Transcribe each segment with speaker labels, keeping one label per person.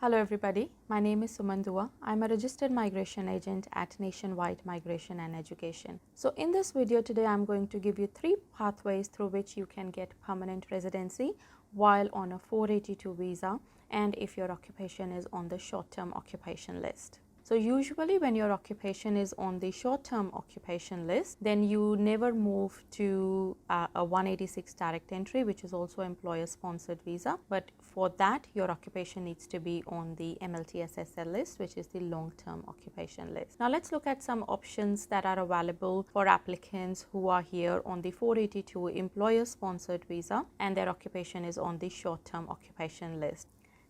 Speaker 1: Hello everybody, my name is Suman Dua. I'm a registered migration agent at Nationwide Migration and Education. So in this video today, I'm going to give you 3 pathways through which you can get permanent residency while on a 482 visa and if your occupation is on the short-term occupation list. So usually when your occupation is on the short-term occupation list, then you never move to a 186 direct entry, which is also employer-sponsored visa. But for that, your occupation needs to be on the MLTSSL list, which is the long-term occupation list. Now let's look at some options that are available for applicants who are here on the 482 employer-sponsored visa and their occupation is on the short-term occupation list.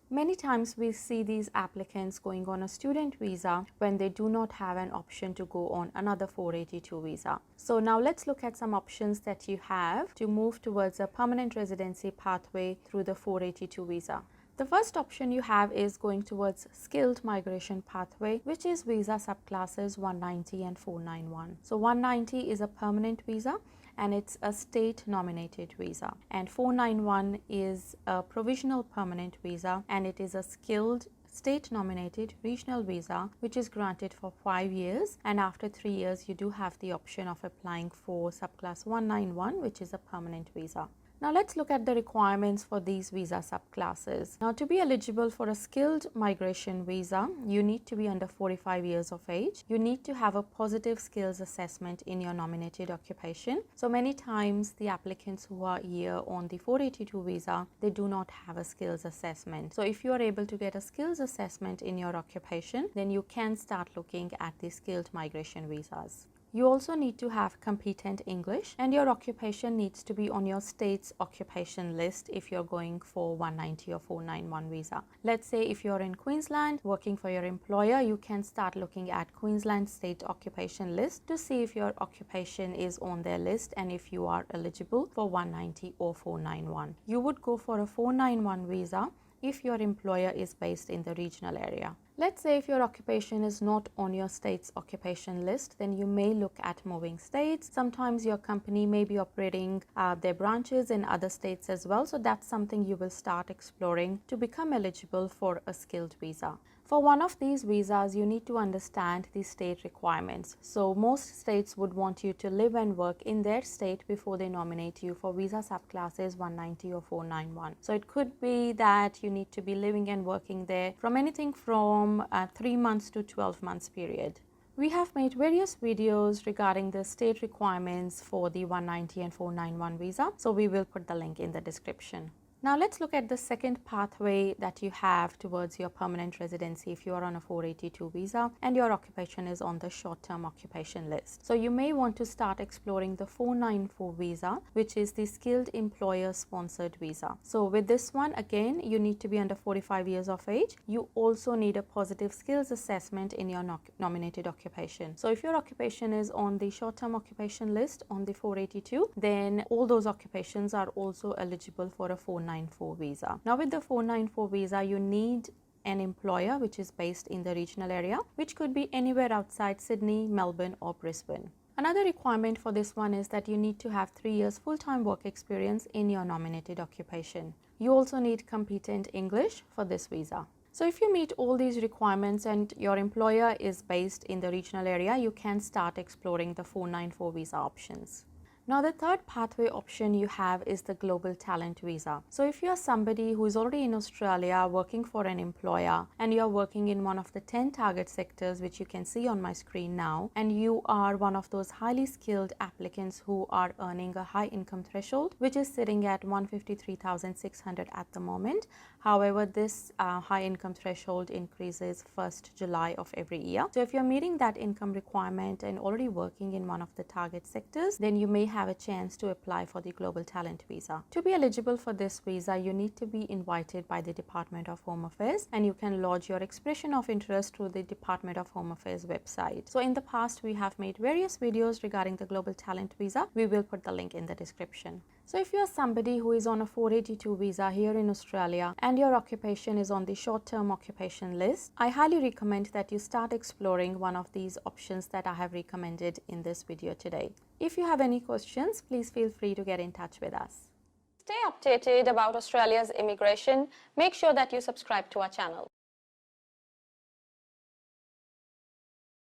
Speaker 1: Many times we see these applicants going on a student visa when they do not have an option to go on another 482 visa. So now let's look at some options that you have to move towards a permanent residency pathway through the 482 visa. The first option you have is going towards skilled migration pathway, which is visa subclasses 190 and 491. So 190 is a permanent visa and it's a state nominated visa, and 491 is a provisional permanent visa and it is a skilled state nominated regional visa which is granted for 5 years, and after 3 years you do have the option of applying for subclass 191, which is a permanent visa. Now let's look at the requirements for these visa subclasses. Now to be eligible for a skilled migration visa, you need to be under 45 years of age. You need to have a positive skills assessment in your nominated occupation. So many times the applicants who are here on the 482 visa, they do not have a skills assessment. So if you are able to get a skills assessment in your occupation, then you can start looking at the skilled migration visas. You also need to have competent English and your occupation needs to be on your state's occupation list if you're going for 190 or 491 visa. Let's say if you're in Queensland working for your employer, you can start looking at Queensland state occupation list to see if your occupation is on their list and if you are eligible for 190 or 491. You would go for a 491 visa if your employer is based in the regional area. Let's say if your occupation is not on your state's occupation list, then you may look at moving states. Sometimes your company may be operating their branches in other states as well. So that's something you will start exploring to become eligible for a skilled visa. For one of these visas, you need to understand the state requirements. So most states would want you to live and work in their state before they nominate you for visa subclasses 190 or 491. So it could be that you need to be living and working there from anything from 3 months to 12 months period. We have made various videos regarding the state requirements for the 190 and 491 visa. So we will put the link in the description. Now let's look at the second pathway that you have towards your permanent residency if you are on a 482 visa and your occupation is on the short-term occupation list. So you may want to start exploring the 494 visa, which is the skilled employer sponsored visa. So with this one, again, you need to be under 45 years of age. You also need a positive skills assessment in your nominated occupation. So if your occupation is on the short-term occupation list on the 482, then all those occupations are also eligible for a 494 visa. Now with the 494 visa, you need an employer which is based in the regional area, which could be anywhere outside Sydney, Melbourne or Brisbane. Another requirement for this one is that you need to have 3 years full-time work experience in your nominated occupation. You also need competent English for this visa. So if you meet all these requirements and your employer is based in the regional area, you can start exploring the 494 visa options. Now the third pathway option you have is the global talent visa. So if you are somebody who is already in Australia working for an employer and you are working in one of the 10 target sectors which you can see on my screen now, and you are one of those highly skilled applicants who are earning a high income threshold which is sitting at 153,600 at the moment. However, this high income threshold increases 1st July of every year. So if you're meeting that income requirement and already working in one of the target sectors, then you may have a chance to apply for the global talent visa. To be eligible for this visa, you need to be invited by the Department of Home Affairs and you can lodge your expression of interest through the Department of Home Affairs website. So in the past, we have made various videos regarding the global talent visa. We will put the link in the description. So if you are somebody who is on a 482 visa here in Australia and your occupation is on the short-term occupation list, I highly recommend that you start exploring one of these options that I have recommended in this video today. If you have any questions, please feel free to get in touch with us. Stay updated about Australia's immigration. Make sure that you subscribe to our channel.